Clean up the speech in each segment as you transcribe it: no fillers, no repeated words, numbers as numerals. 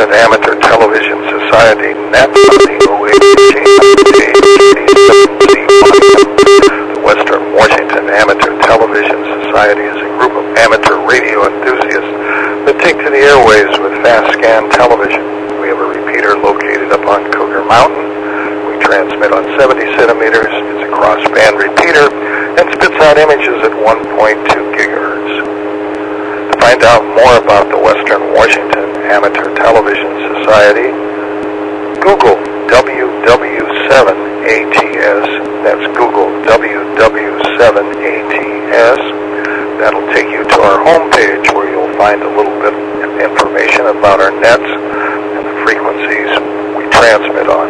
Washington Amateur Television Society net on the WW7ATS page. The Western Washington Amateur Television Society is a group of amateur radio enthusiasts that take to the airways with fast scan television. We have a repeater located up on Cougar Mountain. We transmit on 70 centimeters. It's a crossband repeater and spits out images at 1.2 gigahertz. To find out more about the Western Washington Amateur Television Society, Google WW7ATS. That's Google WW7ATS. That'll take you to our homepage where you'll find a little bit of information about our nets and the frequencies we transmit on.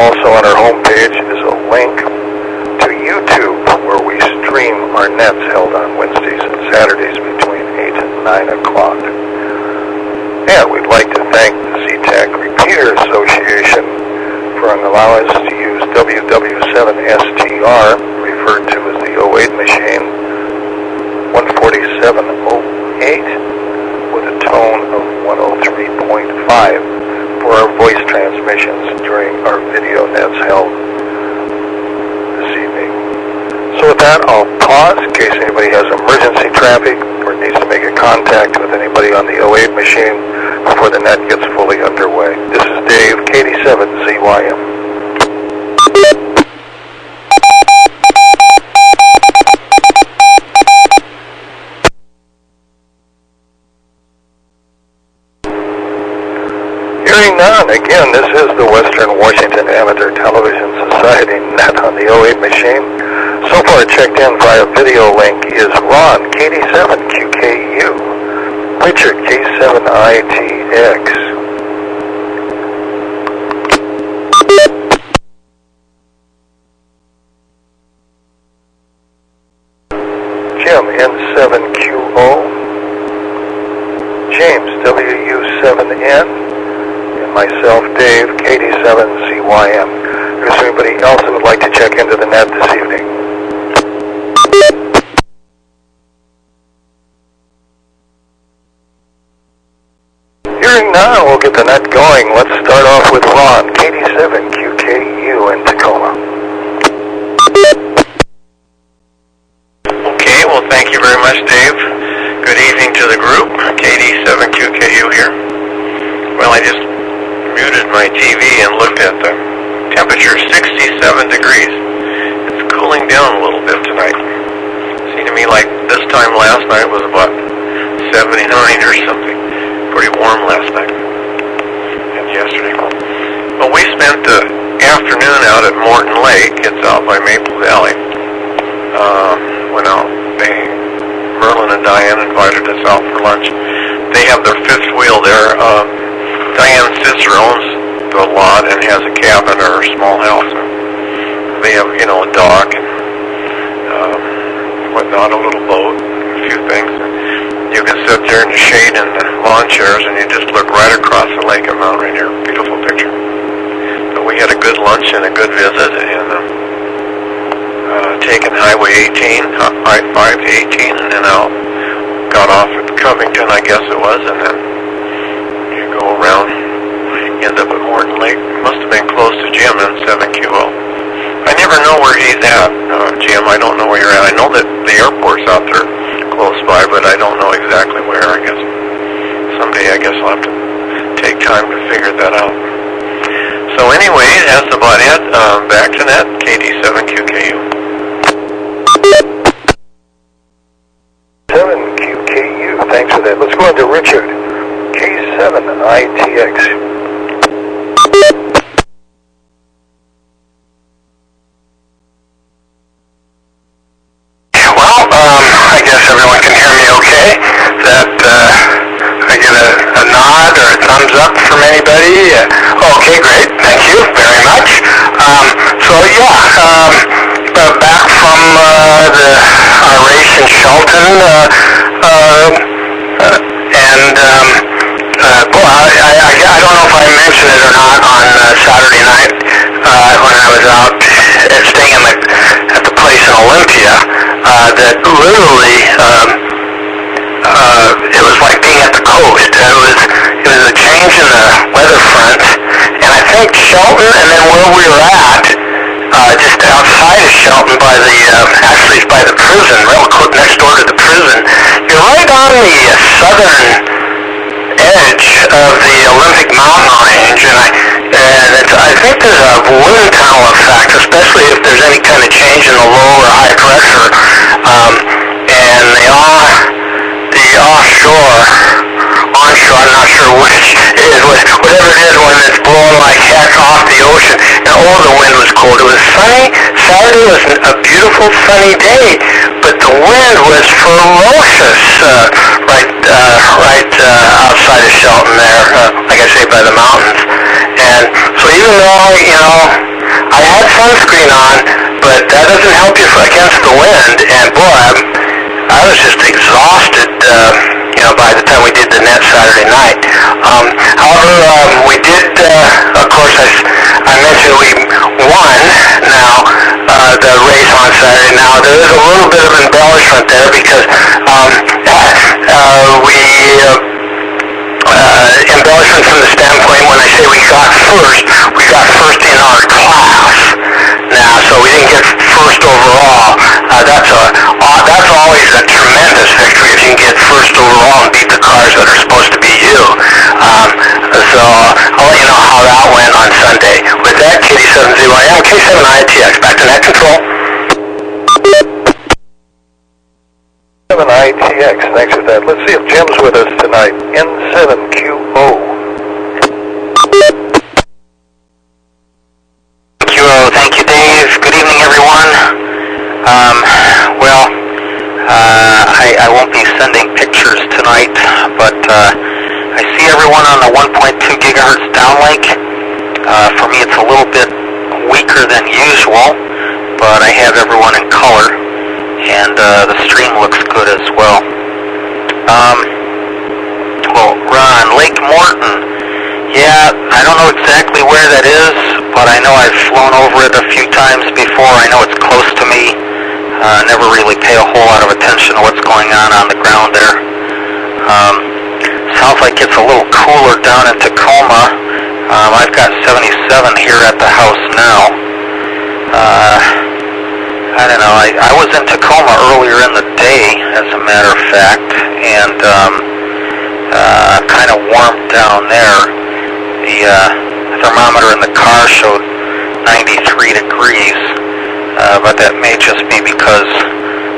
Also on our homepage is a link to YouTube where we stream our nets held on Wednesdays and Saturdays between 8 and 9 o'clock. And we'd like to thank the ZTAC Repeater Association for allowing us to use WW7STR, referred to as the 08 machine, 14708, with a tone of 103.5 for our voice transmissions during our video nets held this evening. So with that, I'll pause in case anybody has emergency traffic or needs to make a contact with anybody on the 08 machine before the net gets fully underway. This is Dave, KD7ZYM. Hearing none, again, this is the Western Washington Amateur Television Society net on the 08 machine. So far checked in via video link is Ron, KD7QKU, Richard, K7ITX, Jim, N7QO, James, WU7N, and myself, Dave, KD7ZYM. Is there anybody else that would like to check into the net this evening? Hearing none, we'll get the net going. Let's start off with Ron, KD7QKU in Tacoma. Okay, well, thank you very much, Dave. Good evening to the group. KD7QKU here. Well, I just muted my TV and looked at the temperature, 67 degrees. It's cooling down a little bit tonight. Seemed to me like this time last night was about 79 or something. Pretty warm last night and yesterday. Well, we spent the afternoon out at Morton Lake. It's out by Maple Valley. Went out. Merlin and Diane invited us out for lunch. They have their fifth wheel there. Diane's sister owns the lot and has a cabin or a small house. They have, a dock and whatnot, a little boat, a few things. You can sit there in the shade in the lawn chairs and you just look right across the lake at Mount Rainier. Beautiful picture. So we had a good lunch and a good visit, and taken Highway 18, I-5 to 18, and then out, got off at Covington, I guess it was, and then you go around, end up at Morton Lake. Must have been close to Jim in 7QO. I never know where he's at, Jim. I don't know where you're at. I know that the airport's out there close by, but I don't know exactly where. I guess someday I'll have to take time to figure that out. So anyway, that's about it. Back to net, KD7QKU. 7QKU, thanks for that. Let's go on to Richard, K7ITX. I guess everyone can hear me okay. That I get a nod or a thumbs up from anybody. Okay, great. Thank you very much. Back from our race in Shelton, I don't know if I mentioned it or not on Saturday night when I was out staying at the place in Olympia. That literally, it was like being at the coast. It was a change in the Shelton, and then where we were at, just outside of Shelton by the, actually it's by the prison, real quick next door to the prison. You're right on the southern edge of the Olympic mountain range, and I think there's a wind tunnel effect, especially if there's any kind of change in the low or high pressure, and onshore, I'm not sure which it is, whatever it is when it's blowing like heck off the ocean, and the wind was cold. It was sunny. Saturday was a beautiful sunny day, but the wind was ferocious right outside of Shelton there, like I say, by the mountains. And so even though, I had sunscreen on, but that doesn't help you against the wind, and boy, I was just exhausted, by the time we did the net Saturday night. However, we did, of course, I mentioned we won now, the race on Saturday. Now, there is a little bit of embellishment there because embellishment from the standpoint when I say we got first in our class. Now, so we didn't get first overall. That's always a tremendous victory if you can get first overall and beat the cars that are supposed to be you. So I'll let you know how that went on Sunday. With that, KD7ZYM, K7ITX, back to net control. 7ITX, thanks for that. Let's see if Jim's with us tonight. N7QO. Thank you, Dave. Good evening, everyone. I won't be sending pictures tonight, but I see everyone on the 1.2 gigahertz downlink. For me, it's a little bit weaker than usual, but I have everyone in color, and the stream looks good as well. Ron, Lake Morton. Yeah, I don't know exactly where that is, but I know I've flown over it a few times before. I know it's close to me. Never really pay a whole lot of attention to what's going on the ground there. Sounds like it's a little cooler down in Tacoma. I've got 77 here at the house now. I don't know. I was in Tacoma earlier in the day, as a matter of fact, and kind of warmed down there. The thermometer in the car showed 93 degrees, but that may just be because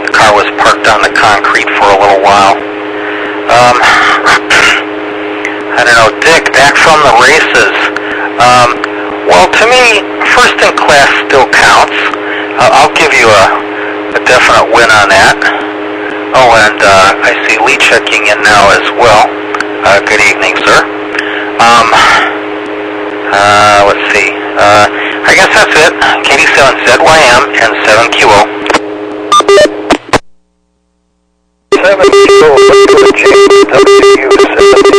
the car was parked on the concrete for a little while. I don't know, Dick, back from the races. Well, to me, first in class still counts. I'll give you a definite win on that. Oh, and I see Lee checking in now as well. Good evening, sir. Let's see. I guess that's it. KD7ZYM and 7QO. 7QO, WW7ATS.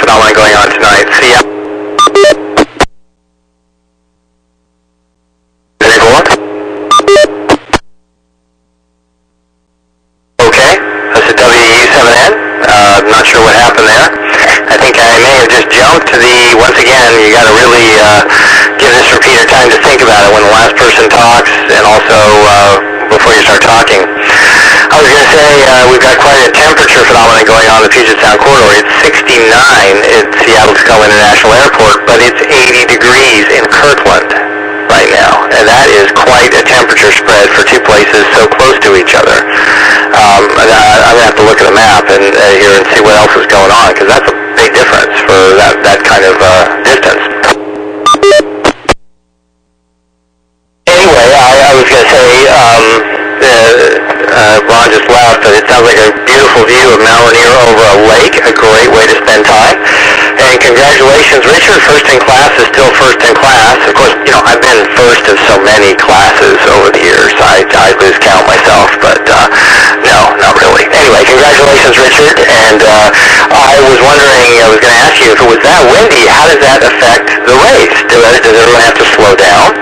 Phenomenon going on tonight. See ya. Okay, that's a WW7N. Not sure what happened there. I think I may have just jumped to once again, you got to really give this repeater time to think about it when the last person talks, and also before you start talking. I was going to say, we've got quite a temperature phenomenon going on in the Puget Sound corridor. It's 69 at Seattle-Tacoma International Airport, but it's 80 degrees in Kirtland right now. And that is quite a temperature spread for two places so close to each other. I'm going to have to look at the map and here and see what else is going on, because that's a big difference for that kind of distance. Anyway, I was going to say, Ron just left, but it sounds like a beautiful view of Mount Rainier over a lake, a great way to spend time. And congratulations, Richard, first in class is still first in class. Of course, I've been first of so many classes over the years. I lose count myself, but no, not really. Anyway, congratulations, Richard. And I was wondering, I was going to ask you, if it was that windy, how does that affect the race? Does everyone have to slow down?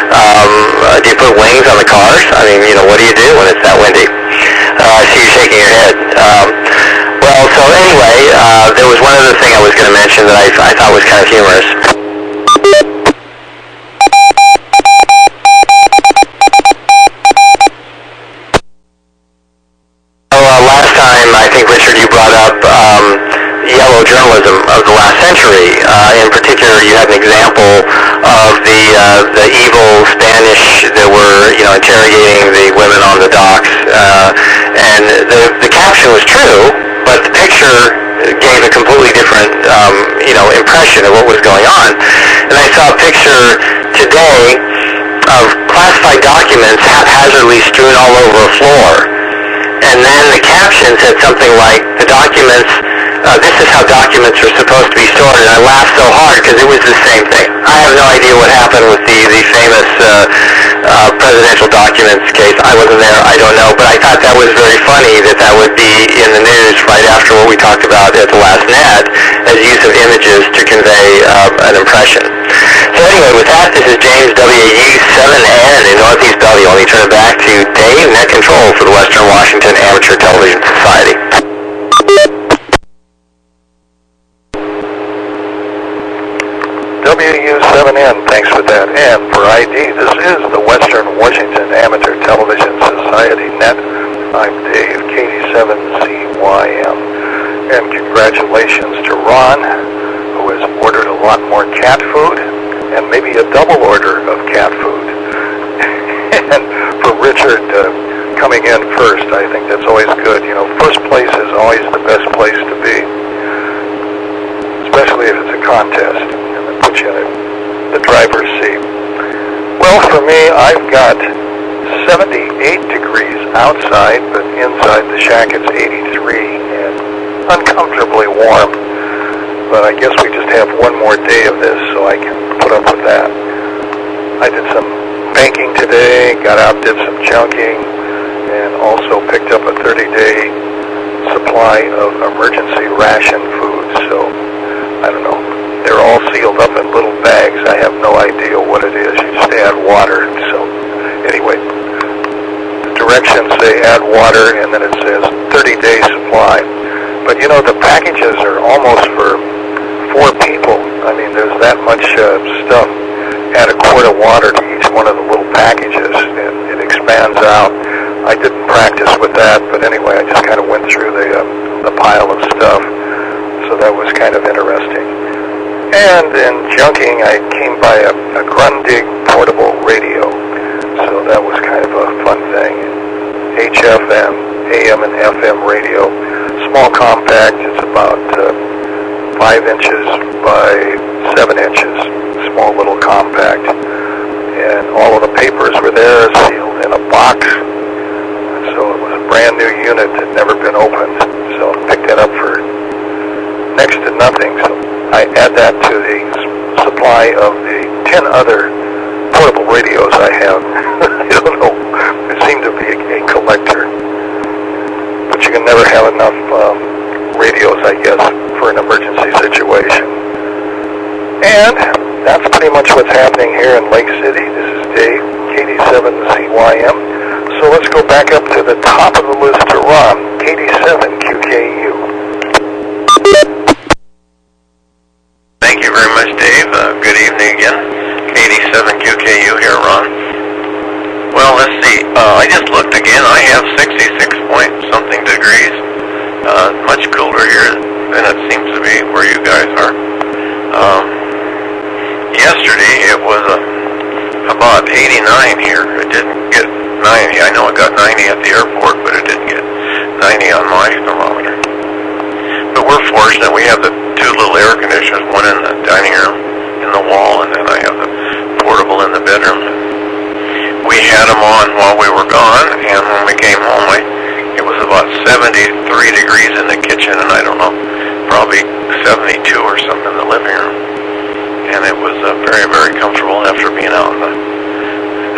Do you put wings on the cars? I mean, what do you do when it's that windy? I see you shaking your head. Well, so anyway, there was one other thing I was going to mention that I thought was kind of humorous. Last time, I think, Richard, you brought up yellow journalism of the last century. In particular, you had an example of the evil Spanish that were, interrogating the women on the docks. And the caption was true, but the picture gave a completely different, impression of what was going on. And I saw a picture today of classified documents haphazardly strewn all over a floor. And then the caption said something like, this is how documents are supposed to be stored. And I laughed so hard because it was the same thing. I have no idea what happened with the famous presidential documents case. I wasn't there. I don't know. But I thought that was very funny that would be in the news right after what we talked about at the last NAD as use of images to convey an impression. So anyway, with that, this is James WW7ATS in Northeast Bellevue. Let me turn it back to Dave, Net Control for the Western Washington Amateur Television Society. WU7N, thanks for that. And for ID, this is the Western Washington Amateur Television Society Net. I'm Dave, KD7CYM. And congratulations to Ron, who has ordered a lot more cat food, and maybe a double order of cat food. And for Richard coming in first, I think that's always good. First place is always the best place to be, especially if it's a contest. Put you in the driver's seat. Well, for me, I've got 78 degrees outside, but inside the shack it's 83 and uncomfortably warm. But I guess we just have one more day of this, so I can put up with that. I did some banking today, got out, did some junking, and also picked up a 30-day supply of emergency ration food. So, I don't know. They're all sealed up in little bags. I have no idea what it is. You just add water. So, anyway, the directions say add water, and then it says 30-day supply. But, the packages are almost for 4 people. I mean, there's that much stuff. Add a quart of water to each one of the little packages, and it expands out. I didn't practice with that, but anyway, I just kind of went through the pile of stuff. So that was kind of interesting. And in junking, I came by a Grundig portable radio. So that was kind of a fun thing. HFM, AM and FM radio. Small compact. It's about 5 inches by 7 inches. Small little compact. And all of the papers were there, sealed in a box. So it was a brand new unit that had never been opened. So I picked that up for next to nothing. So I add that to the supply of the 10 other portable radios I have. I don't know. I seem to be a collector. But you can never have enough radios, I guess, for an emergency situation. And that's pretty much what's happening here in Lake City. This is Dave, KD7CYM. So let's go back up to the top of the list to Ron, KD7QKU. Thank you very much, Dave. Good evening again. 87QKU here, Ron. Well, let's see. I just looked again. I have 66-point-something degrees. Much cooler here than it seems to be where you guys are. Yesterday, it was about 89 here. It didn't get 90. I know it got 90 at the airport, but it didn't get 90 on my thermometer. But we're fortunate. We have the 2 little air conditioners, one in the dining room, in the wall, and then I have the portable in the bedroom. We had them on while we were gone, and when we came home, it was about 73 degrees in the kitchen, and I don't know, probably 72 or something in the living room. And it was very, very comfortable after being out in the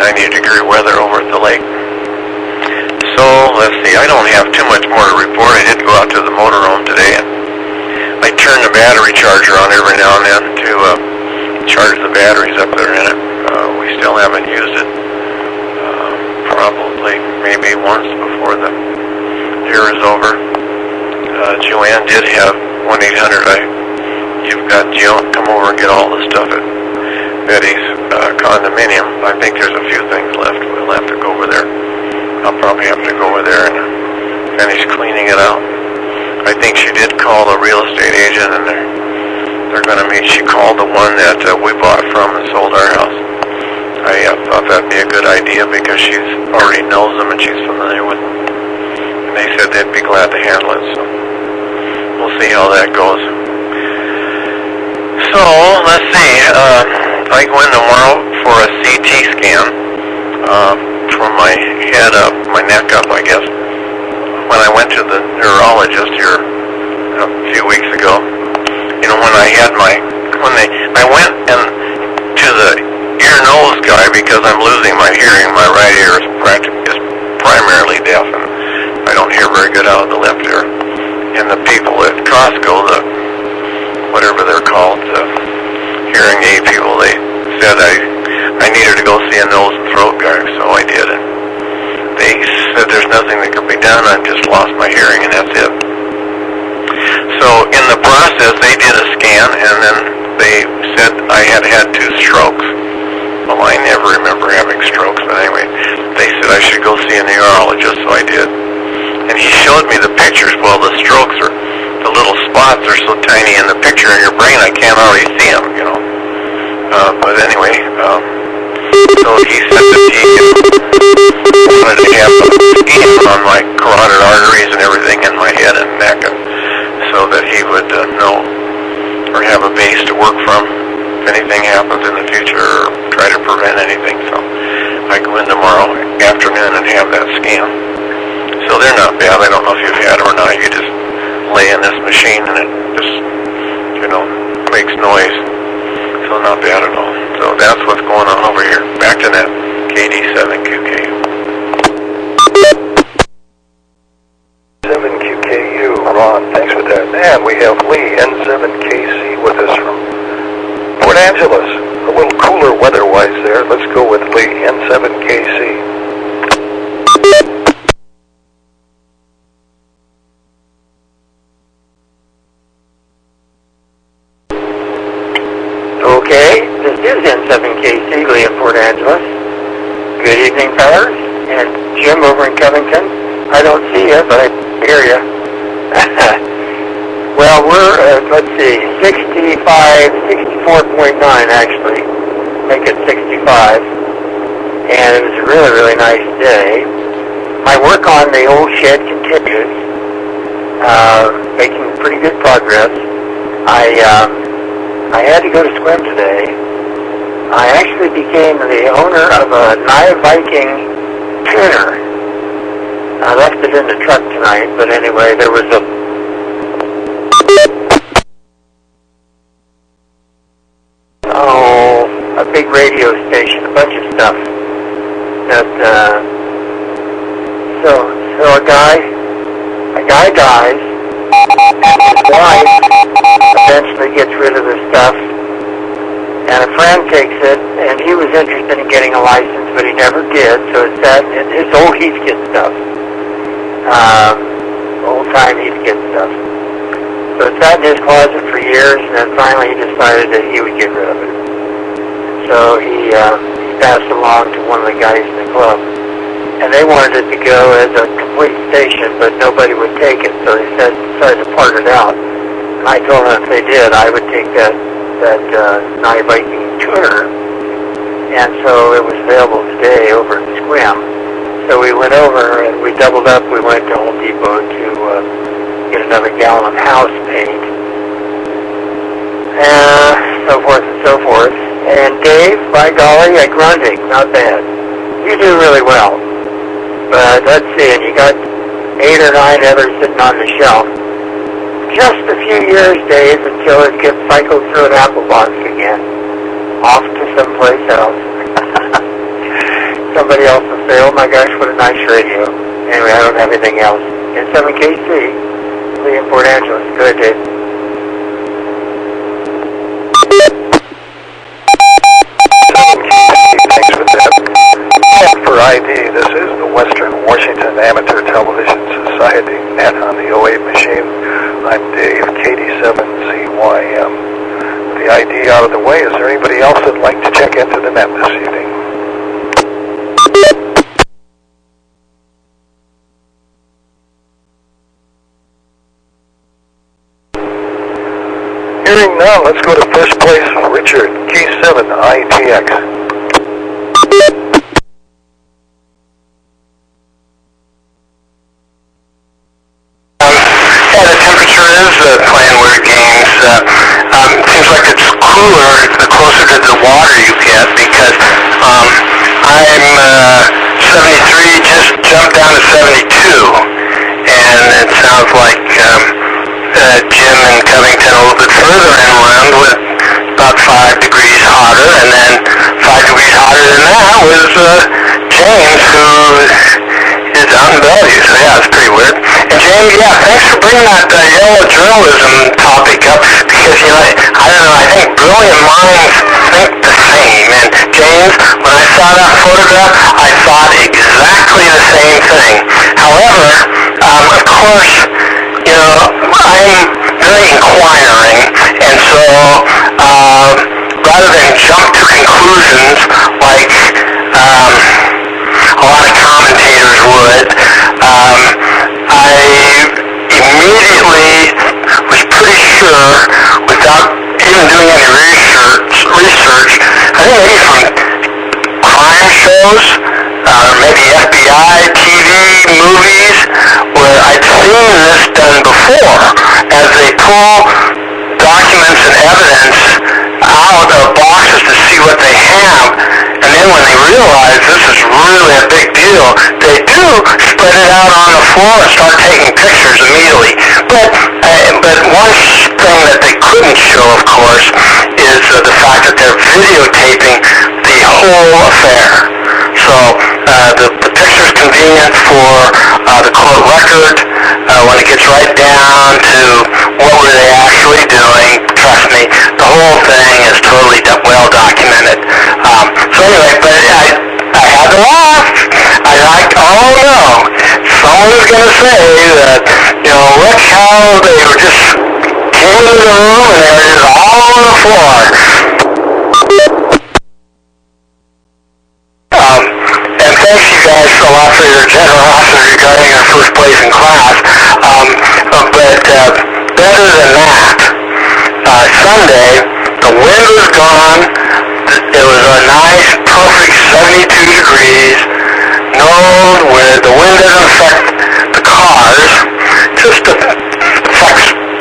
90-degree weather over at the lake. So, let's see, I don't have too much more to report. I did go out to the motorhome today, and I turn the battery charger on every now and then to charge the batteries up that are in it. We still haven't used it. Probably maybe once before the year is over. Joanne did have 1-800. You've got Jill come over and get all the stuff at Betty's condominium. I think there's a few things left. We'll have to go over there. I'll probably have to go over there and finish cleaning it out. I think she did call the real estate agent, and they're going to meet. She called the one that we bought from and sold our house. I thought that'd be a good idea because she already knows them and she's familiar with them. And they said they'd be glad to handle it, so we'll see how that goes. So, let's see. I go in tomorrow for a CT scan from my head up, my neck up, I guess. When I went to the neurologist here a few weeks ago, you know, when I went and to the ear-nose guy because I'm losing my hearing. My right ear is primarily deaf, and I don't hear very good out of the left ear. And the people at Costco, whatever they're called, the hearing aid people, they said I needed to go see a nose and throat guy, so I did. And they said there's nothing that could be done. I've just lost my hearing, and that's it. So in the process, they did a scan, and then they said I had 2 strokes. Well, I never remember having strokes, but anyway, they said I should go see a neurologist, so I did. And he showed me the pictures. Well, the strokes the little spots are so tiny in the picture in your brain, I can't already see them, you know. But anyway, so he said that he wanted to have a scan on my carotid arteries and everything in my head and neck, and so that he would know or have a base to work from if anything happens in the future or try to prevent anything. So I go in tomorrow afternoon and have that scan. So they're not bad. I don't know if you've had them or not. You just lay in this machine and it just, you know, makes noise. So not bad at all. So that's what's going on over here. Back to that KD7QK. 7QKU, Ron, thanks for that. And we have Lee, N7KC, with us from Port Angeles. A little cooler weather-wise there. Let's go with Lee, N7KC. Okay, this is N7KC, Lee in Port Angeles. Good evening, fellas. And Jim over in Covington. I don't see you, but I hear you. Well, we're, let's see, 64.9 actually. Make it 65. And it was a really, really nice day. My work on the old shed continues. Making pretty good progress. I had to go to swim today. I actually became the owner of a Nye Viking tuner. I left it in the truck tonight, but anyway, there was a big radio station, a bunch of stuff. That so a guy dies, and his wife eventually gets rid of the stuff, and a friend takes it, and he was interested in getting a license, but he never did, so it's that, it's old Heathkit stuff. Old-time Heathkit stuff. So it sat in his closet for years, and then finally he decided that he would get rid of it. So he passed it along to one of the guys in the club. And they wanted it to go as a complete station, but nobody would take it, so they decided to part it out. And I told them if they did, I would take that Nye Viking tuner. And so it was available today over at Squim. So we went over and we doubled up. We went to Home Depot to get another gallon of house paint. So forth and so forth. And Dave, by golly, grunting, not bad. You do really well. But let's see, and you got 8 or 9 others sitting on the shelf. Just a few years, Dave, until it gets cycled through an apple box again. Off to someplace else. Somebody else will say, oh my gosh, what a nice radio. Anyway, I don't have anything else. N7KC, Lee in Port Angeles. Good, Dave. This is the Western Washington Amateur Television Society net on the 08 machine. I'm Dave, KD7ZYM. The ID out of the way, is there anybody else that'd like to check into the net this evening? Hearing none, let's go to first place, Richard, K7ITX. The temperature is playing weird games. It seems like it's cooler the closer to the water you get, because I'm 73, just jumped down to 72, and it sounds like Jim in Covington a little bit further inland with about 5 degrees hotter, and then 5 degrees hotter than that was James, who is out in Bellevue. So yeah, it's pretty weird. And James, yeah, thanks for bringing that yellow journalism topic up, because, you know, I don't know, I think brilliant minds think the same. And James, when I saw that photograph, I thought exactly the same thing. However, of course, you know, I'm very inquiring, and so rather than jump to conclusions like a lot of commentators would, I immediately was pretty sure, without even doing any research, I think maybe from crime shows, maybe FBI, TV, movies, where I'd seen this done before, as they pull documents and evidence out of boxes to see what they have, and then when they realize this is really a big deal, they do spread it out on the floor and start taking pictures immediately. But one thing that they couldn't show, of course, is the fact that they're videotaping the whole affair. So the picture's convenient for the court record. When it gets right down to what were they actually doing, trust me, the whole thing is totally well documented. So anyway, but I had to laugh. I like, oh no, someone's going to say that, you know, look how they were just came into the room and they were just all on the floor. And thanks you guys a lot for your generosity regarding our first place in class. But better than that, Sunday, the wind was gone. It was a nice, perfect 72 degrees. No wind. The wind doesn't affect the cars. Just affects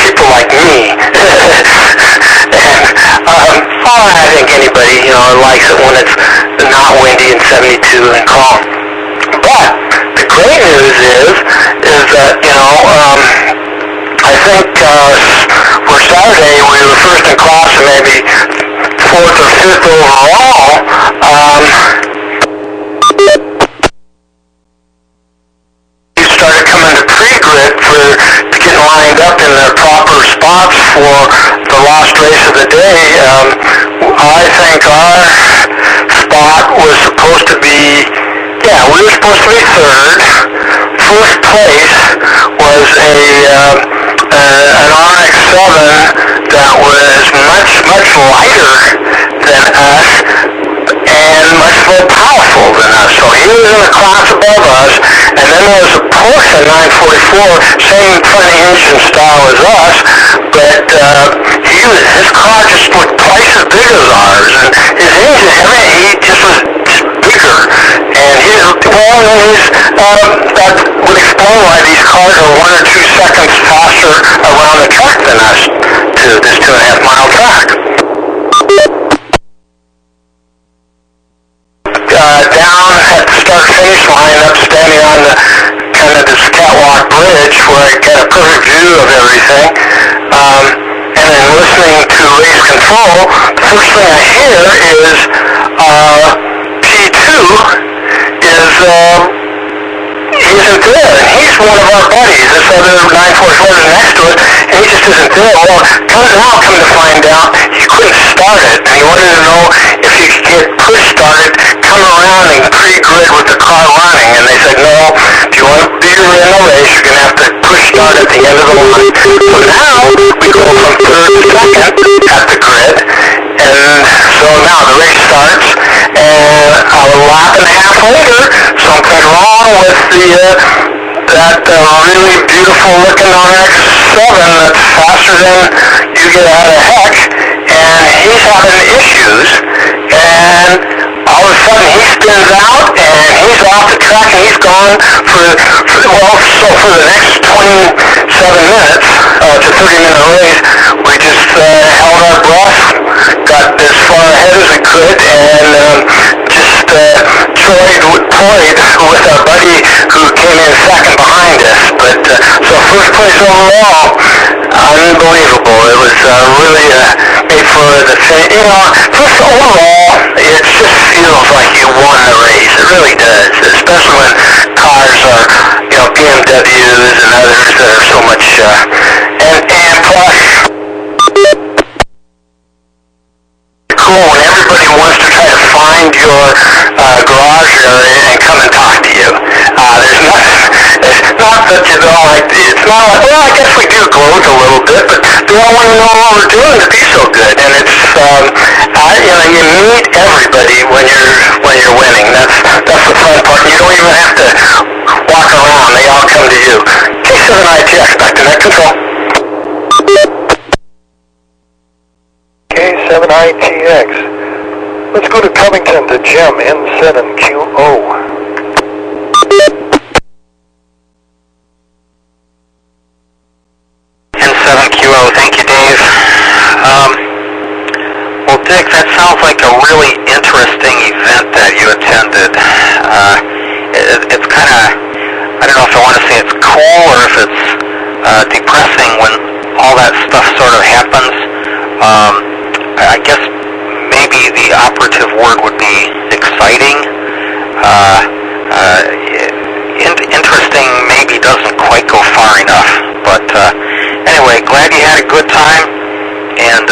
people like me. And I think anybody, you know, likes it when it's not windy and 72 and calm. But the great news is that, you know, I think for Saturday we were first in class and maybe 4th or 5th overall. You started coming to pre-grid to get lined up in their proper spots for the last race of the day. I think our spot was supposed to be, we were supposed to be third. First place was an RX-7 that was much lighter than us and much more powerful than us. So he was in a class above us, and then there was a Porsche 944, same front engine style as us, but his car just looked twice as big as ours, and his engine, he just was bigger. And that would explain why these cars are 1 or 2 seconds faster around the track than us to this 2.5 mile track. Down at the start-finish line, up standing on the kind of this catwalk bridge where I get a perfect view of everything, and then listening to race control, the first thing I hear is P2 isn't there, and he's one of our buddies. This other 944 is next to it, and he just isn't there. Well, come to find out, he couldn't start it, and he wanted to know if he could get push started, come around and pre-grid with the car running. said, no, if you want to be in the race, you're going to have to push start at the end of the line. So now we go from third to second at the grid, and so now the race starts, and a lap and a half later, something wrong with that really beautiful looking RX-7 that's faster than you get out of heck, and he's having issues, and all of a sudden he spins out and he's off the track and he's gone for the next 27 minutes, it's a 30-minute race. We just held our breath, got as far ahead as we could, and just toyed with our buddy who came in second behind us. But so first place overall, unbelievable. It was really made for the finish. You know, first overall, it just feels like you won the race. It really does, especially when cars are, you know, BMWs and others that are so much, and plus, cool when everybody wants to try to find your garage area and come and talk to you. It's not that you don't like, it's not like, well, I guess we do gloat a little bit, but they all want to know what we're doing to be so good. And it's, you know, you meet everybody when you're winning. That's the fun part. You don't even have to walk around. They all come to you. K7ATS, back to net control. K7ATS. Let's go to Covington to Jim, N7QO. N7QO, thank you, Dave. Well, Dick, that sounds like a really interesting event that you attended. It's kind of, I don't know if I want to say it's cool or if it's depressing when all that stuff sort of happens. I guess maybe the operative word would be exciting. Interesting maybe doesn't quite go far enough. But anyway, glad you had a good time, and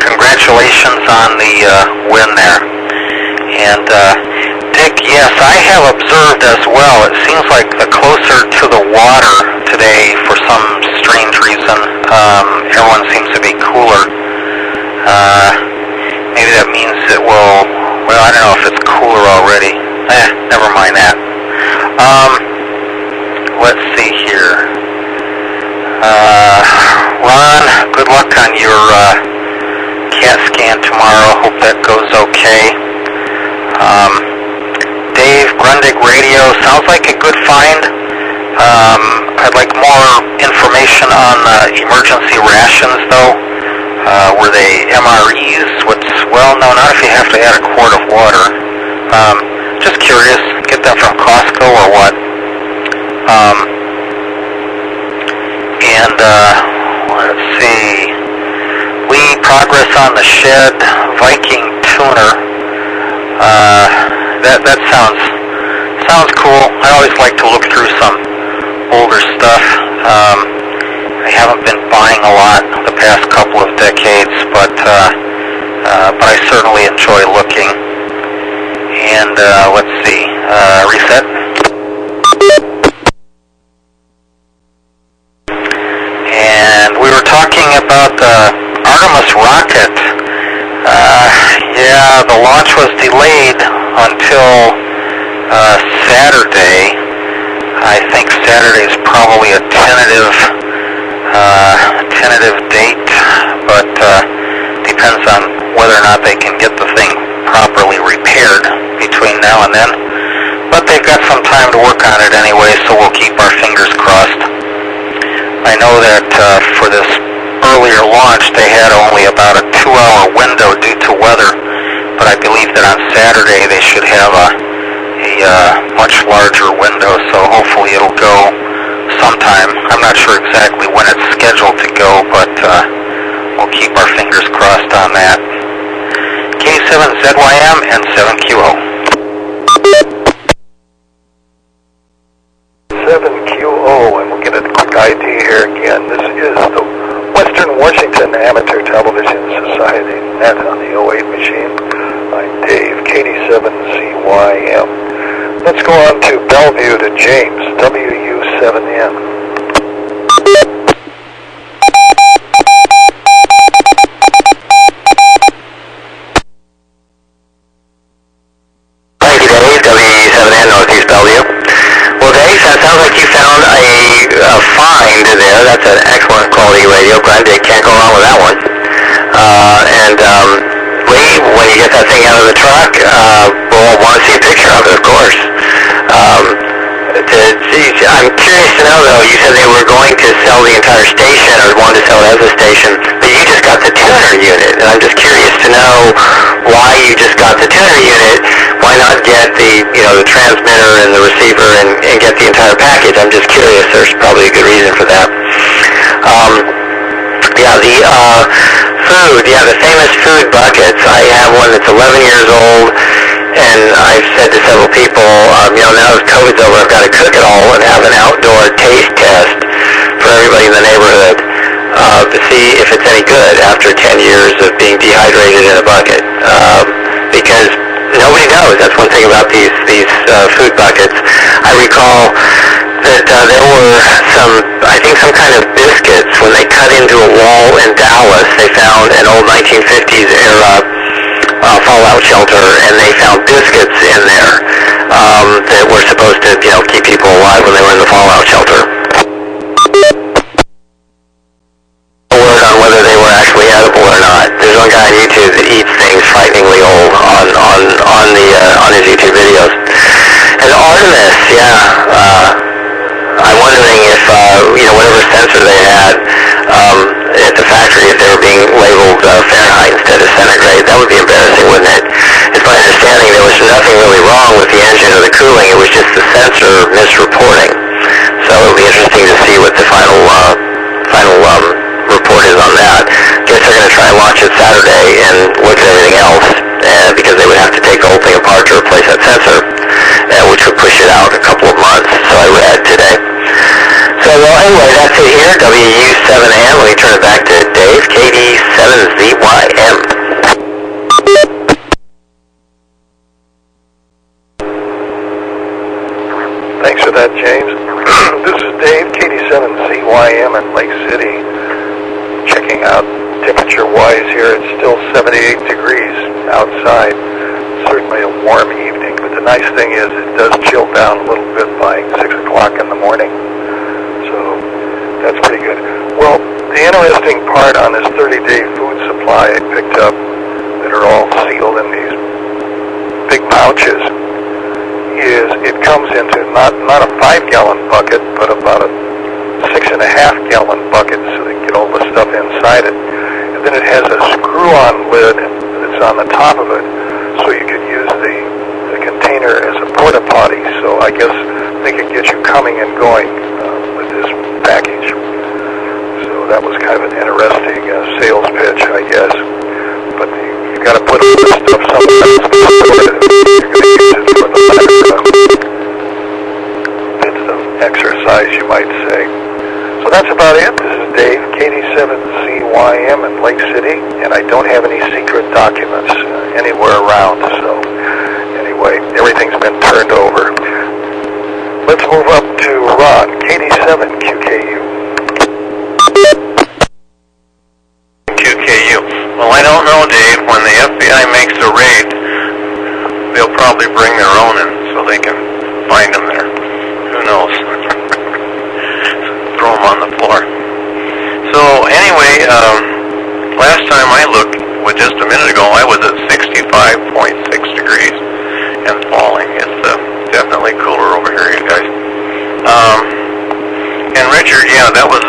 congratulations on the win there. And Dick, yes, I have observed as well. It seems like the closer to the water today, for some strange reason, everyone seems to be cooler. Maybe that means it will, well, I don't know if it's cooler already. Never mind that. Let's see here. Ron, good luck on your CAT scan tomorrow. Hope that goes okay. Dave, Grundig Radio, sounds like a good find. I'd like more information on emergency rations, though. Were they MREs? Well, no, not if you have to add a quart of water. Just curious, get them from Costco or what? Let's see. Progress on the shed, Viking tuner. That sounds cool. I always like to look through some older stuff. I haven't been buying a lot the past couple of decades, but I certainly enjoy looking. And let's see, reset. And we were talking about the Artemis rocket. Yeah, the launch was delayed until Saturday. I think Saturday is probably a tentative date, but depends on whether or not they can get the thing properly repaired between now and then. But they've got some time to work on it anyway, so we'll keep our fingers crossed. I know that for this earlier launch, they had only about a 2-hour window due to weather, but I believe that on Saturday they should have a much larger window, so hopefully it'll go sometime. I'm not sure exactly when it's scheduled to go, but we'll keep our fingers crossed on that. K7ZYM and 7QO. 7QO, and we'll get a quick ID here again. This is the Western Washington Amateur Television Society net on the 08 machine. I'm Dave, KD7CYM. Let's go on to Bellevue to James, WU7N. Thank you, Dave. WW7ATS, Northeast Bellevue. Well, Dave, that sounds like you found a find there. That's an excellent quality radio. Glad can't go wrong with that one. Lee, when you get that thing out of the truck, we'll want to see a picture of it, of course. I'm curious to know, though, you said they were going to sell the entire station or wanted to sell it as a station, but you just got the tuner unit, and I'm just curious to know why you just got the tuner unit. Why not get the transmitter and the receiver and get the entire package? I'm just curious. There's probably a good reason for that. Food. Yeah, the famous food buckets. I have one that's 11 years old, and I've said to several people, now that COVID's over, I've got to cook it all and have an outdoor taste test for everybody in the neighborhood to see if it's any good after 10 years of being dehydrated in a bucket. Because nobody knows. That's one thing about these food buckets. I recall that there were some kind of biscuits when they cut into a wall in Dallas. They found an old 1950s era fallout shelter, and they found biscuits in there that were supposed to keep people alive when they were in the fallout shelter. Word on whether they were actually edible or not. There's one guy on YouTube that eats things frighteningly old on his YouTube videos. And Artemis, I'm wondering if whatever sensor they had at the factory, if they were being labeled Fahrenheit instead of centigrade, that would be embarrassing, wouldn't it? It's my understanding there was nothing really wrong with the engine or the cooling. It was just the sensor misreporting. So it'll be interesting to see what the final report is on that. Guess they're going to try and launch it Saturday and look at everything else, because they would have to take the whole thing apart to replace that sensor, which would push it out a couple of months. So I read today. So anyway, that's it here. WU7N. Let me turn it back to Dave. KD7ZYM. Thanks for that, James. This is Dave, KD7ZYM in Lake City. Checking out temperature-wise here, it's still 78 degrees outside. Certainly a warm evening, but the nice thing is it does chill down a little bit by 6 o'clock in the morning. So that's pretty good. Well, the interesting part on this 30-day food supply I picked up that are all sealed in these big pouches is it comes into not a 5-gallon bucket, but about a 6.5-gallon bucket, so they get all the stuff inside it. And then it has a screw-on lid that's on the top of it, so you could use the container as a porta potty. So I guess they could get you coming and going with this package. So that was kind of an interesting sales pitch, I guess. But you got to put all this stuff somewhere else. You're going to use it for the bits of exercise, you might say. So that's about it. This is Dave, KD7ZYM in Lake City, and I don't have any secret documents anywhere around. So anyway, everything's been turned over. Let's move up to Ron, KD7QKU. QKU. Well, I don't know, Dave. When the FBI makes a raid, they'll probably bring their own in so they can find them there. Who knows? Throw them on the floor. So anyway, last time I looked, just a minute ago, I was at 65.6 degrees and falling. It's definitely cooler over here, you guys. And Richard, that was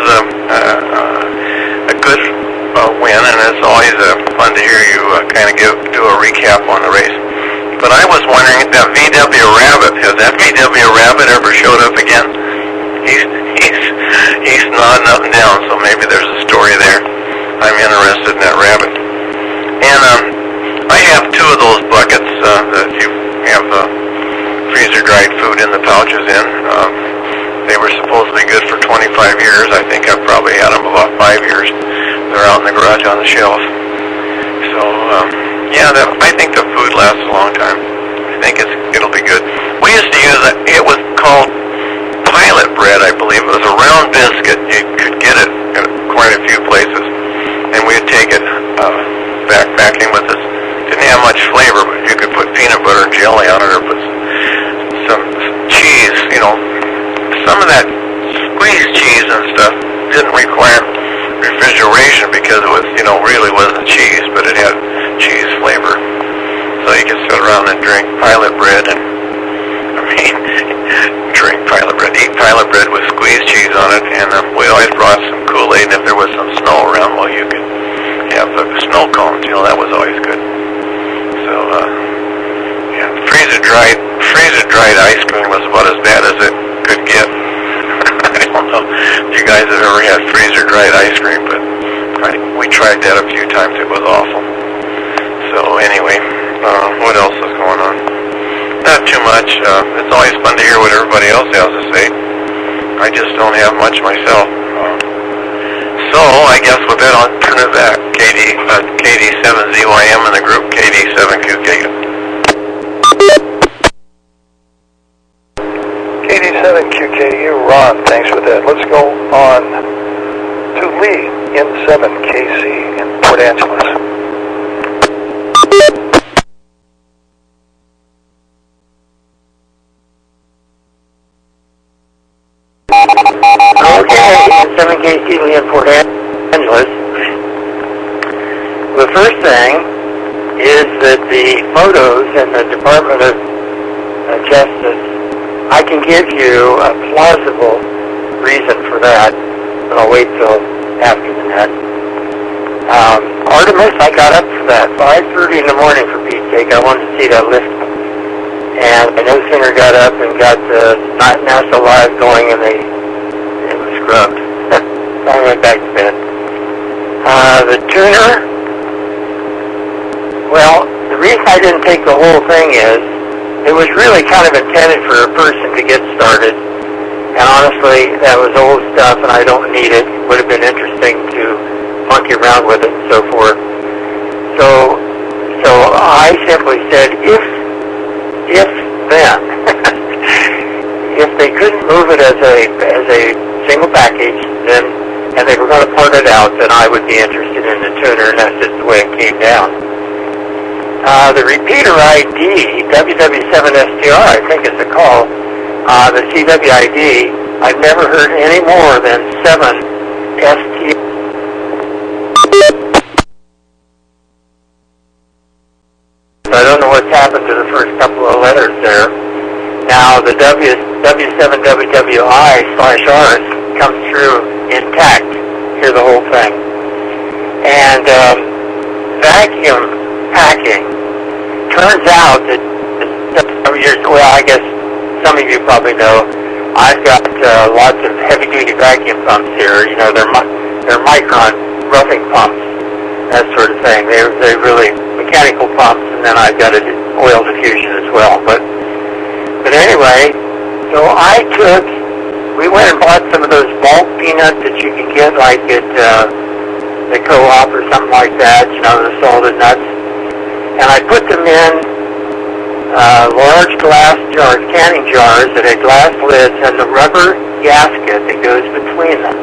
a good win, and it's always fun to hear you kind of do a recap on the race. But I was wondering if that VW Rabbit, has that VW Rabbit ever showed up again? He's nodding up and down, so maybe there's a story there. I'm interested in that rabbit. And I have 2 of those buckets that you have freezer-dried food in the pouches in. They were supposed to be good for 25 years. I think I've probably had them about 5 years. They're out in the garage on the shelf. So, I think the food lasts a long time. I think it'll be good. We used to use it was called pilot bread, I believe. It was a round biscuit. You could get it in quite a few places. And we'd take it backpacking with us. Didn't have much flavor, but you could put peanut butter and jelly on it or put some cheese, you know. Some of that squeezed cheese and stuff didn't require refrigeration because it was, you know, really wasn't cheese, but it had cheese flavor. So you could sit around and drink pilot bread and, drink pilot bread, eat pilot bread with squeezed cheese on it, and we always brought some Kool-Aid, and if there was some snow around, well, you could have the snow cones, you know, that was always good. So, yeah, freezer-dried ice cream was about as bad as it could get. I don't know if you guys have ever had freezer-dried ice cream, but we tried that a few times. It was awful. So, anyway, what else is going on? Not too much. It's always fun to hear what everybody else has to say. I just don't have much myself. So, I guess with that, I'll turn it back. KD7ZYM in the group, KD7QK. KD7QKU, Ron, thanks for that. Let's go on to Lee in 7KC in Port Angeles. Okay, 7KC Lee in Port Angeles. The first thing is that the photos in the Department of Justice, I can give you a plausible reason for that, but I'll wait till after the net. Artemis, I got up for that, 5:30 in the morning for Pete's sake. I wanted to see that lift. And I no sooner got up and got the NASA Live going, and it was scrubbed. So I went back to bed. The tuner, well, the reason I didn't take the whole thing is, it was really kind of intended for a person to get started. And honestly, that was old stuff, and I don't need it. It would have been interesting to monkey around with it and so forth. So I simply said, if then, if they couldn't move it as a single package, then, and they were going to part it out, then I would be interested in the tuner, and that's just the way it came down. The repeater ID, WW7STR, I think is the call, the CWID, I've never heard any more than 7 ST. I don't know what's happened to the first couple of letters there. Now the W7WWI/Rs comes through intact. Hear the whole thing. And vacuum packing. Turns out that well, I guess some of you probably know, I've got lots of heavy-duty vacuum pumps here. You know, they're micron roughing pumps, that sort of thing. They're really mechanical pumps, and then I've got oil diffusion as well. But anyway, so we went and bought some of those bulk peanuts that you can get like at the Co-op or something like that, you know, the salted nuts. And I put them in large glass jars, canning jars that had glass lids and the rubber gasket that goes between them.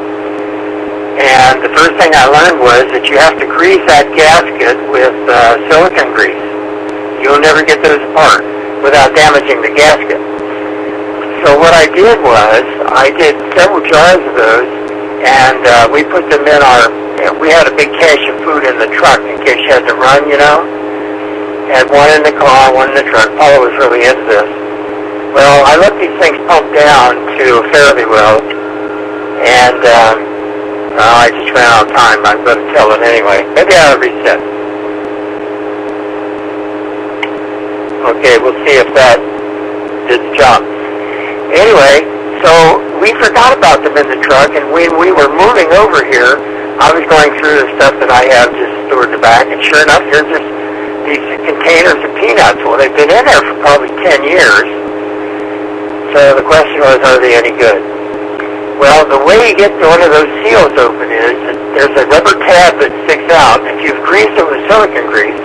And the first thing I learned was that you have to grease that gasket with silicone grease. You'll never get those apart without damaging the gasket. So what I did was, I did several jars of those, and we put them in we had a big cache of food in the truck in case you had to run, you know. Had one in the car, one in the truck. Paula was really into this. Well, I let these things pump down to fairly well, and I just ran out of time. I'm going to tell it anyway. Maybe I'll reset. Okay, we'll see if that did the job. Anyway, so we forgot about them in the truck, and when we were moving over here, I was going through the stuff that I have just stored in the back, and sure enough, here's these containers of peanuts. Well, they've been in there for probably 10 years. So the question was, are they any good? Well, the way you get one of those seals open is that there's a rubber tab that sticks out. If you've greased it with silicone grease,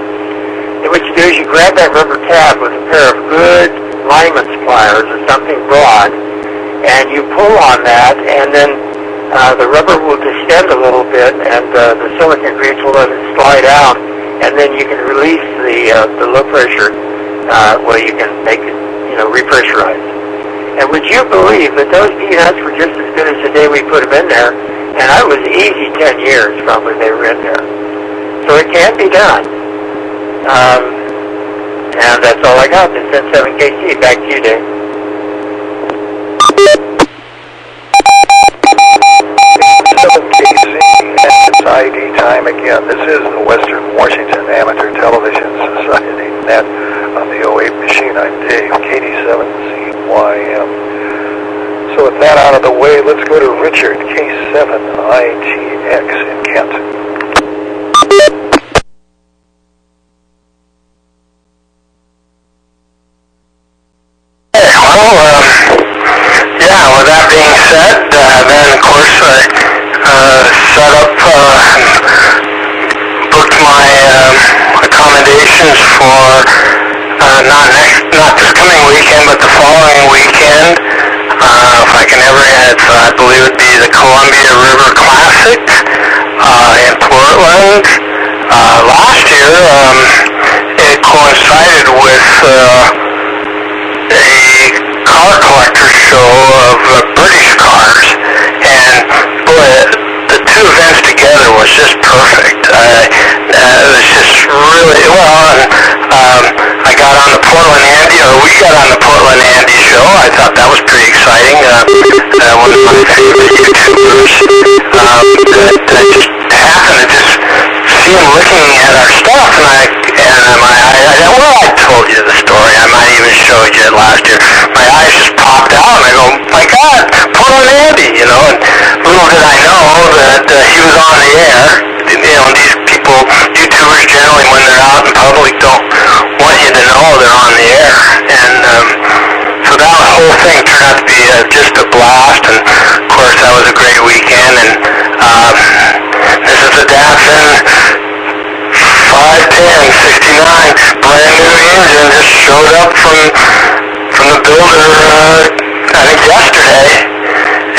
then what you do is you grab that rubber tab with a pair of good lineman's pliers or something broad, and you pull on that, and then the rubber will distend a little bit, and the silicone grease will let it slide out, and then you can release the low pressure where you can make it, repressurize. And would you believe that those peanuts were just as good as the day we put them in there? And I was easy 10 years probably they were in there. So it can be done. And that's all I got. This is 7KC. Back to you, Dave. It's ID time again. This is the Western Washington Amateur Television Society net on the 08 machine. I'm Dave, KD7CYM. So with that out of the way, let's go to Richard, K7ITX in Kent. With that being said, then of course I set up, booked my accommodations for not this coming weekend, but the following weekend. If I can ever, I believe it would be the Columbia River Classic in Portland. Last year, it coincided with a car collector show of British cars, and boy, the two events together was just perfect. It was just really well. I got on the Portland Andy, or we got on the Portland Andy show. I thought that was pretty exciting. One of my favorite YouTubers. That just happened to just see him looking at our stuff, and I told you the story. I might even showed you it last year. My eyes just popped out, and I go, my God, Portland Andy, and little did I know that he was on the air. These people, YouTubers generally, when they're out in public, don't want you to know they're on the air, and so that whole thing turned out to be just a blast, and of course that was a great weekend, and this is the Datsun 510 69, brand new engine, just showed up from the builder, I think yesterday,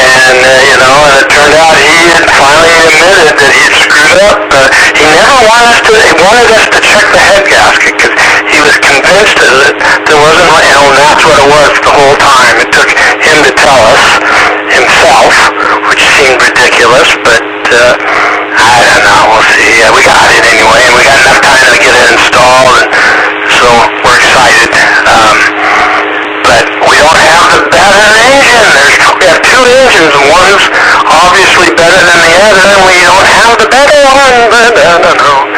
and and it turned out he had finally admitted that he'd screwed up. He never wanted us to check the head gasket, because he was convinced that there wasn't, and that's what it was the whole time. It took him to tell us himself, which seemed ridiculous, but I don't know, we'll see. We got it anyway, and we got enough time to get it installed, and so we're excited. But we don't have the better engine. We have two engines. One's obviously better than the other, and we don't have the better one, but I don't know.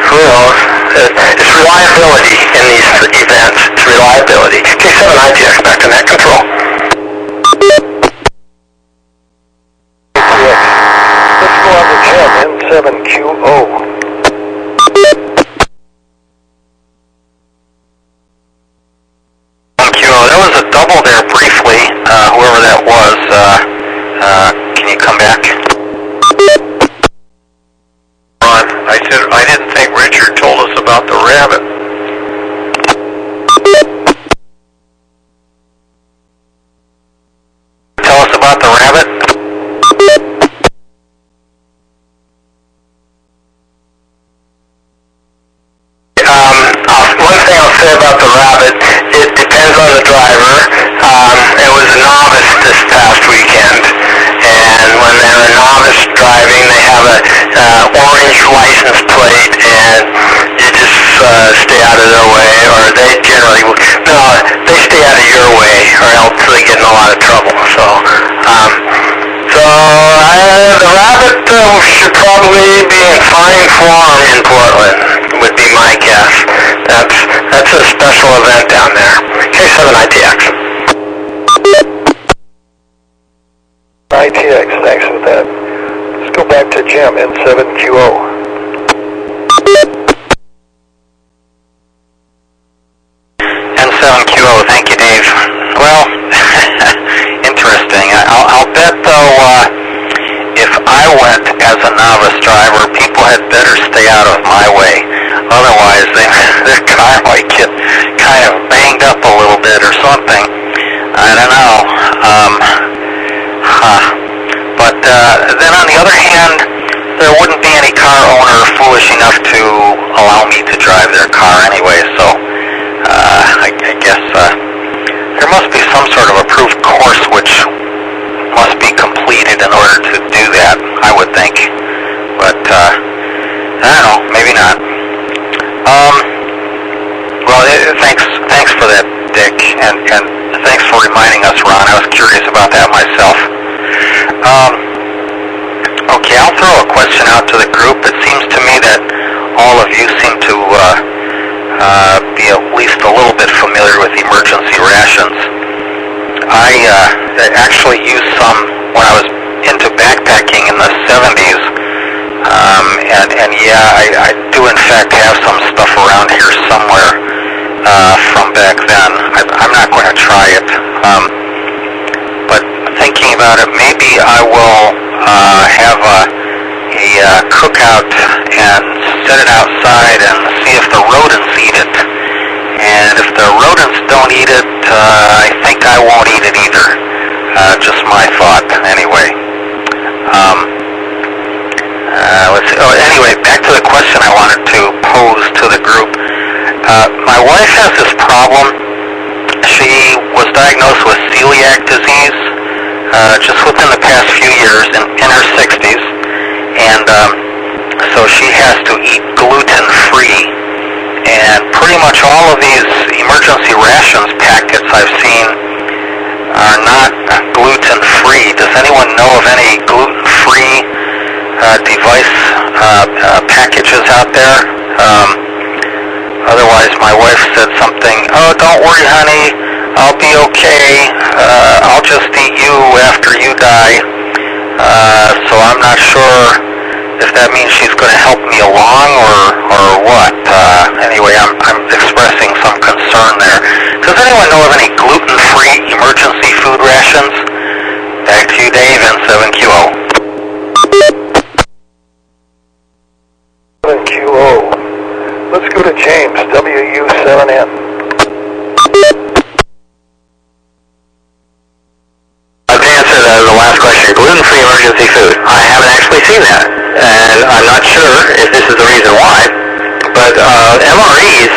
Who knows? It's reliability in these events. It's reliability. K7ITX back to net control. Let's go on to Jim, N7QO. There was a double there briefly, whoever that was. Can you come back? Ron, I said I didn't think Richard told us about the rabbit. Tell us about the rabbit. One thing I'll say about the rabbit, it depends on the driver. It was a novice this past weekend, and when they're a novice driving, they have a orange license plate, and you just stay out of their way, or they generally they stay out of your way, or else they get in a lot of trouble. The rabbit should probably be in fine form in Portland, would be my guess. That's a special event down there. K7ITX. ITX, thanks for that. Let's go back to Jim, N7QO. N7QO, thank you, Dave. Well, interesting. I'll bet, though, if I went as a novice driver, people had better stay out of my way. Otherwise, their car might get kind of banged up a little bit, don't know. But then on the other hand, there wouldn't be any car owner foolish enough to allow me to drive their car anyway, so I guess there must be some sort of approved course which must be completed in order to do that, I would think. But I don't know, maybe not. Well, thanks for that, Dick, and thanks for reminding us, Ron. I was curious about that myself. Okay, I'll throw a question out to the group. It seems to me that all of you seem to be at least a little bit familiar with emergency rations. I actually used some when I was into backpacking in the 70s, and yeah, I do in fact have some stuff around here somewhere from back then. I'm not going to try it, but thinking about it, maybe I will have a cookout and set it outside and see if the rodents eat it. And if the rodents don't eat it, I think I won't eat it either. Just my thought, anyway. Let's see. Oh, anyway, back to the question I wanted to pose to the group. My wife has this problem. She was diagnosed with celiac disease just within the past few years, in her 60s, and so she has to eat gluten-free. And pretty much all of these emergency rations packets I've seen are not gluten-free. Does anyone know of any gluten-free device packages out there? Otherwise, my wife said something, "Oh, don't worry, honey, I'll be okay. I'll just eat you after you die." So I'm not sure if that means she's going to help me along or what. Anyway, I'm expressing some concern there. Does anyone know of any gluten-free emergency food rations? Back to you, Dave, and 7QO. 7QO. Let's go to James, WU7N. To answer the last question, gluten-free emergency food. I haven't actually seen that, and I'm not sure if this is the reason why, but MREs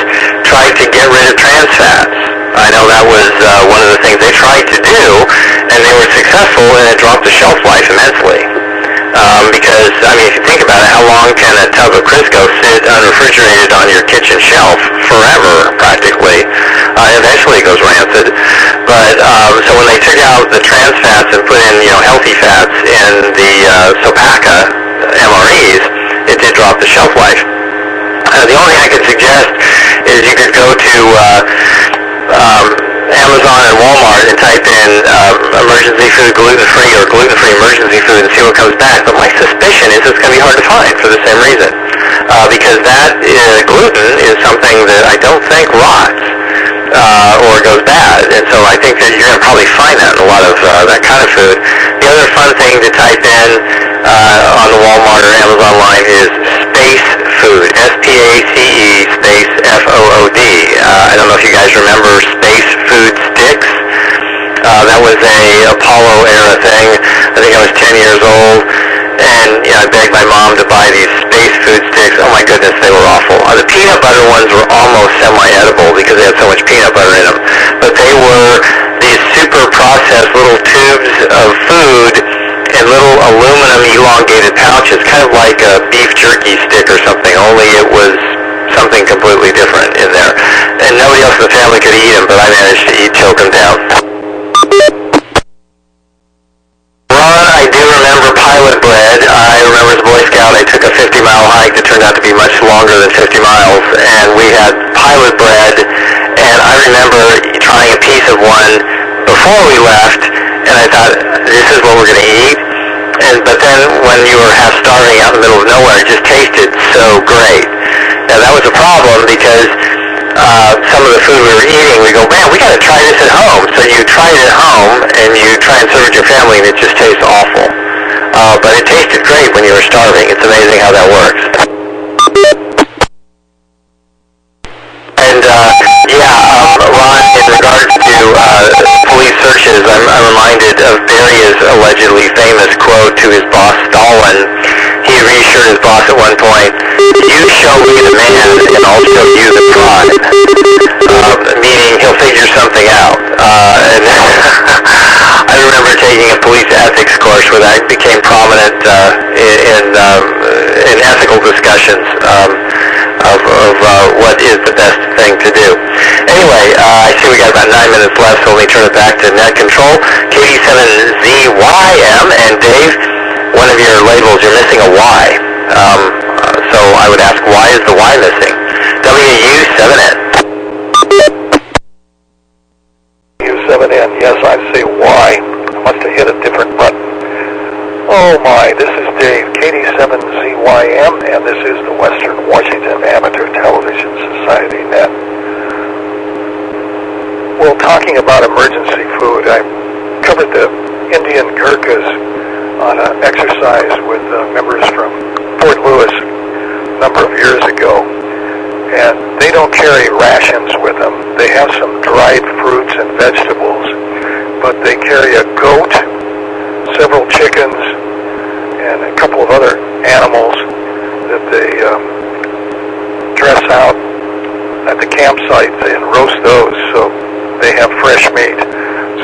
tried to get rid of trans fats. I know that was one of the things they tried to do, and they were successful, and it dropped the shelf life immensely. Because, I mean, if you think about it, how long can a tub of Crisco sit unrefrigerated on your kitchen shelf? Forever, practically. Eventually it goes rancid. But, so when they took out the trans fats and put in, healthy fats in the Sopaca MREs, it did drop the shelf life. The only thing I could suggest is you could go to Amazon and Walmart and type in emergency food gluten-free or gluten-free emergency food and see what comes back. But my suspicion is it's going to be hard to find for the same reason. Because that gluten is something that I don't think rots or goes bad. And so I think that you're going to probably find that in a lot of that kind of food. The other fun thing to type in on the Walmart or Amazon line is space food. SPACE space FOOD. I don't know if you guys remember space food sticks. That was a Apollo era thing. I think I was 10 years old, and I begged my mom to buy these space food sticks. Oh my goodness, they were awful. The peanut butter ones were almost semi-edible because they had so much peanut butter in them. But they were these super processed little tubes of food in little aluminum elongated pouches, kind of like a beef jerky stick or something, only it was something completely different in there. And nobody else in the family could eat them, but I managed to choke them down. Ron, I do remember pilot bread. I remember as a Boy Scout, I took a 50-mile hike that turned out to be much longer than 50 miles, and we had pilot bread, and I remember trying a piece of one before we left, and I thought, this is what we're going to eat. But then when you were half starving out in the middle of nowhere, it just tasted so great. Now that was a problem because some of the food we were eating, we go, man, we got to try this at home. So you try it at home and you try and serve it to your family, and it just tastes awful. But it tasted great when you were starving. It's amazing how that works. And Ron, in regards to police searches, I'm reminded of Berier's allegedly famous quote to his boss Stalin. He reassured his boss at one point, "You show me the man, and I'll show you the pride." Meaning he'll figure something out. And I remember taking a police ethics course where that became prominent in ethical discussions of what is the best thing to do. Anyway, I see we got about 9 minutes left, so let me turn it back to net control. KD7ZYM, and Dave, one of your labels, you're missing a Y. So I would ask, why is the Y missing? WW7N. W7N, yes, I say Y. I must have hit a different button. Oh my, this is Dave, KD7ZYM, and this is the Western Washington Amateur Television Society Net. Well, talking about emergency food, I covered the Indian Gurkhas on an exercise with members from Fort Lewis a number of years ago, and they don't carry rations with them. They have some dried fruits and vegetables, but they carry a goat, several chickens, and a couple of other animals that they dress out at the campsite and roast those, so they have fresh meat.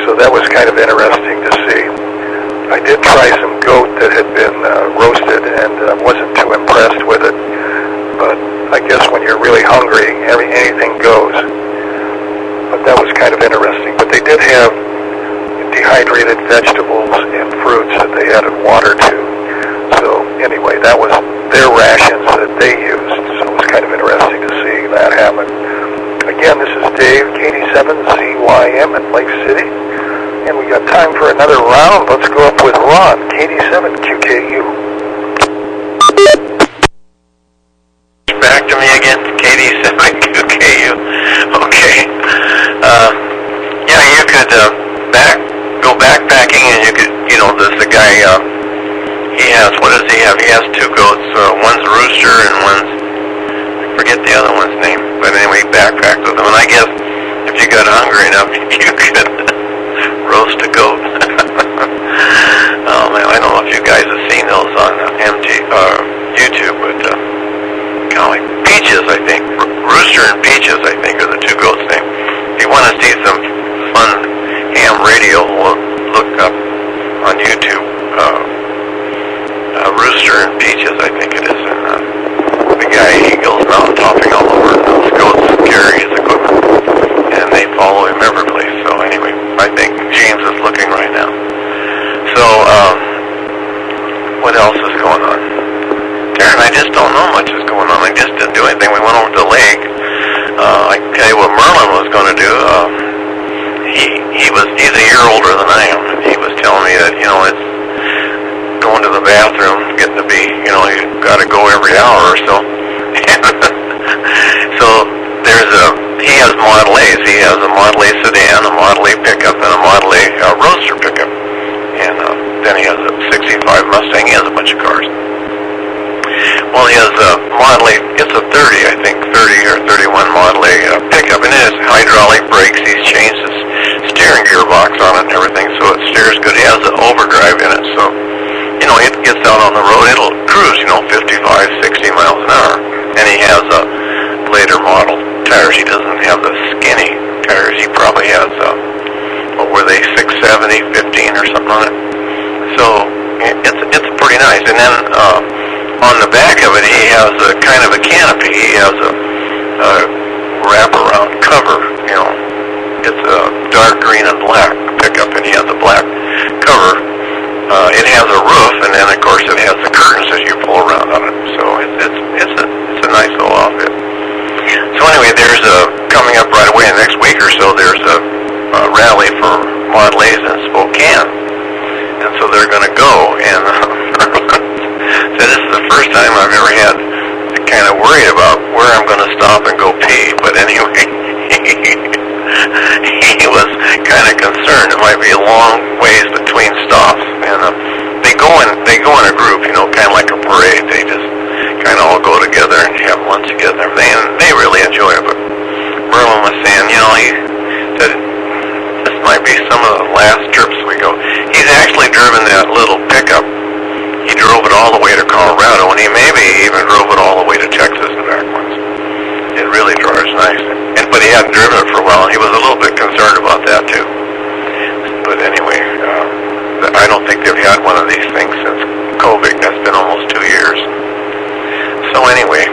So that was kind of interesting to see. I did try some goat that had been roasted and wasn't too impressed with it, but I guess when you're really hungry, anything goes. But that was kind of interesting. But they did have dehydrated vegetables and fruits that they added water to. So anyway, that was their rations that they used. So it was kind of interesting to see that happen. Again, this is Dave, KD7ZYM at Lake City. And we got time for another round. Let's go up with Ron, KD7QKU. Back to me again, KD7QKU. Okay. Yeah, you could go backpacking, and you could, the guy, he has, what does he have? He has two goats. One's a rooster and one's, I forget the other one's name. But anyway, he backpacked with them. And I guess if you got hungry enough, you could roast a goat. Oh man, I don't know if you guys have seen those on YouTube, but golly, Peaches, I think, Rooster and Peaches, I think, are the two goats' names. If you want to see some fun ham radio, look up on YouTube. Rooster and Peaches, I think it is, and the guy, he goes mountain topping all over, and those goats carry his equipment, and they follow him every place. So anyway, I think James is looking right now. So, what else is going on? Darren, I just don't know much is going on. I just didn't do anything. We went over to the lake. I can tell you what Merlin was going to do. He's a year older than I am, and he was telling me that, it's going to the bathroom, getting to be, you got to go every hour or so. So he has Model A's. He has a Model A sedan, a Model A pickup, and a Model A roadster pickup. And then he has a 65 Mustang. He has a bunch of cars. Well, he has a Model A, it's a 30, I think, 30 or 31 Model A pickup, and it has hydraulic brakes. He's changed his steering gearbox on it and everything, so it steers good. He has an overdrive in it, so, it gets out on the road, it'll cruise, 55, 60 miles an hour. And he has a later model tires. He doesn't have the skinny tires. He probably has, what were they, 670, 15 or something on it. So, it's pretty nice. And then, on the back of it, he has a kind of a canopy. He has a wraparound cover, It's a dark green and black pickup, and he has a black cover. It has a roof, and then of course it has the curtains that you pull around on it. So it's a nice little outfit. So anyway, there's coming up right away in the next week or so. There's a rally for Model A's in Spokane, and so they're going to go. And so this is the first time I've ever had to kind of worry about where I'm going to stop and go pee. But anyway, he was kind of concerned. It might be a long ways between stops, and they go in a group, kind of like a parade. They just kind of all go together and have lunch together, and they really enjoy it. But Merlin was saying, he said this might be some of the last trips in that little pickup. He drove it all the way to Colorado, and he maybe even drove it all the way to Texas and back once. It really drives nice. But he hadn't driven it for a while, and he was a little bit concerned about that too. But anyway, I don't think they've had one of these things since COVID. That's been almost 2 years. So anyway,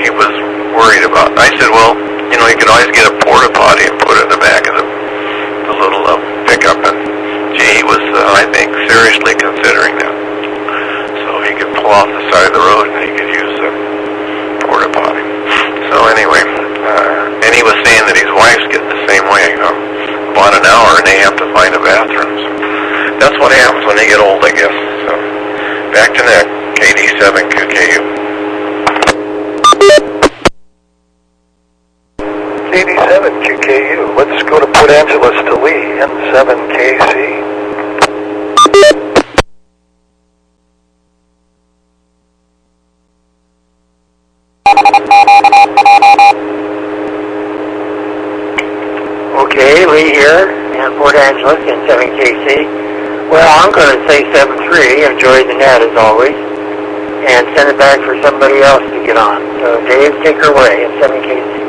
he was worried about it. I said, well, you know, you could always get a porta potty and put it in the back of the little pickup. And gee, he was, I think, seriously considering that. So he could pull off the side of the road and he could use the porta potty. So anyway, and he was saying that his wife's getting the same way. About an hour and they have to find a bathroom. So that's what happens when they get old, I guess. So back to Nick, KD7QKU. KD7QKU. Let's go to Port Angeles to Lee, N7KC. Okay, Lee here in Port Angeles in 7KC. Well, I'm going to say 7-3. Enjoy the net as always. And send it back for somebody else to get on. So Dave, take her away in 7KC.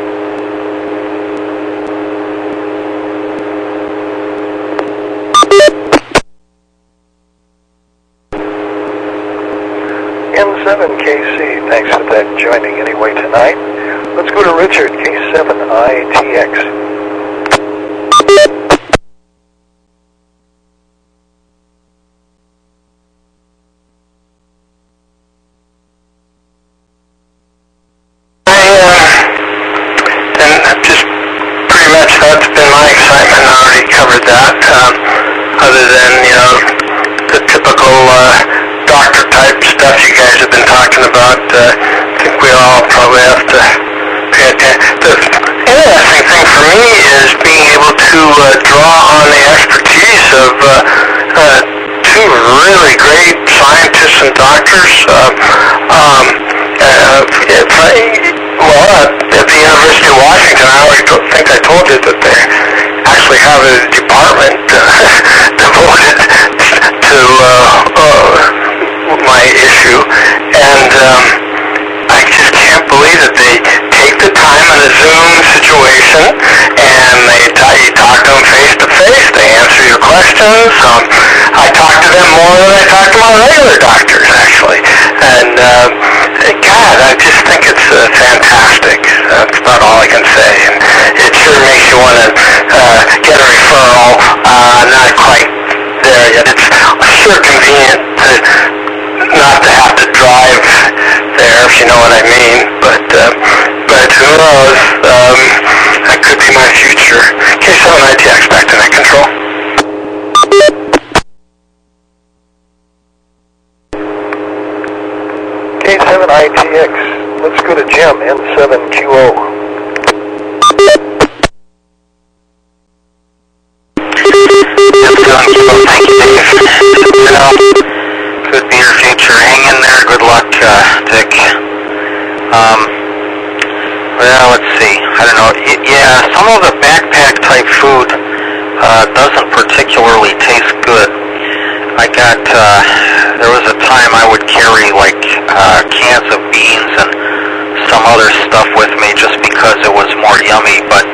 N7KC, thanks for that joining anyway tonight. Let's go to Richard, K7ITX. And just pretty much that's been my excitement. I already covered that. Other than, you know, the typical doctor type stuff you guys have been talking about, I think we all probably have to pay attention. The interesting thing for me is being able to draw on the expertise of two really great scientists and doctors. At the University of Washington, I already think I told you that they actually have a department devoted to my issue, and I just can't believe that they take the time in a Zoom situation and you talk to them face to face. They answer your questions. I talk to them more than I talk to my regular doctors, actually. And God, I just think it's fantastic. That's about all I can say. And it sure makes you want to get a referral. Not quite there yet. It's sure convenient not to have to drive there, if you know what I mean. But who knows? That could be my future. K7ITX, back to net control. K7ITX. Let's go to Jim, N7QO. Thank you, Dave. Could be your future. Hang in there. Good luck, Dick. Well, let's see. I don't know. Yeah, some of the backpack type food doesn't particularly taste good. I got, there was a time I would carry like cans of beans and some other stuff with me just because it was more yummy, but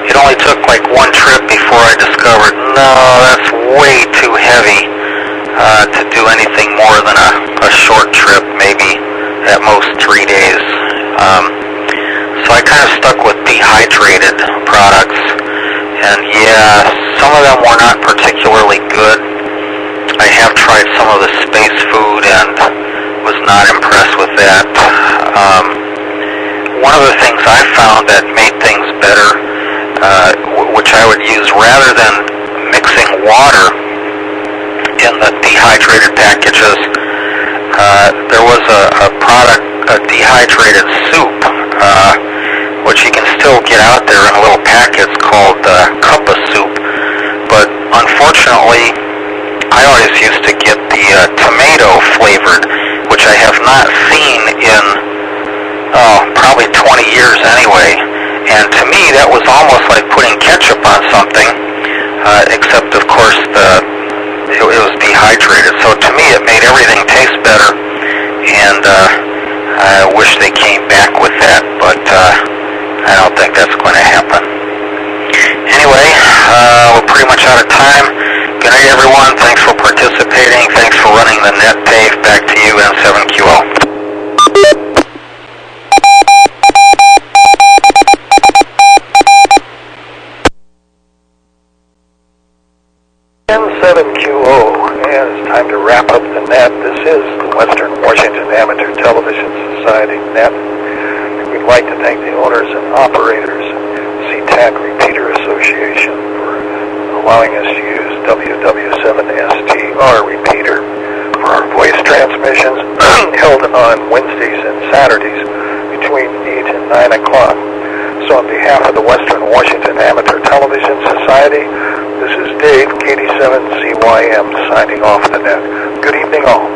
it only took like one trip before I discovered, no, that's way too heavy to do anything more than a short trip, maybe at most 3 days. So I kind of stuck with dehydrated products, and yeah, some of them were not particularly good. I have tried some of the space food and was not impressed with that. One of the things I found that made things better, which I would use rather than mixing water in the dehydrated packages, there was a product, a dehydrated soup, which you can still get out there in little packets called cup of soup. But unfortunately, I always used to get the tomato flavored, which I have not seen in probably 20 years anyway. And to me, that was almost like putting ketchup on something, except of course it was dehydrated. So to me, it made everything taste better, and I wish they came back with that, but I don't think that's going to happen. Anyway, we're pretty much out of time. Good night, everyone. Thanks for participating. Thanks for running the net, Dave. Back to you, N7QO. N7QO, and it's time to wrap up the net. This is the Western Washington Amateur Television Society net. We'd like to thank the owners and operators of SeaTac Repeater Association for allowing us to use WW7STR repeater for our voice transmissions held on Wednesdays and Saturdays between 8 and 9 o'clock. So on behalf of the Western Washington Amateur Television Society, this is Dave, KD7CYM, signing off the net. Good evening all.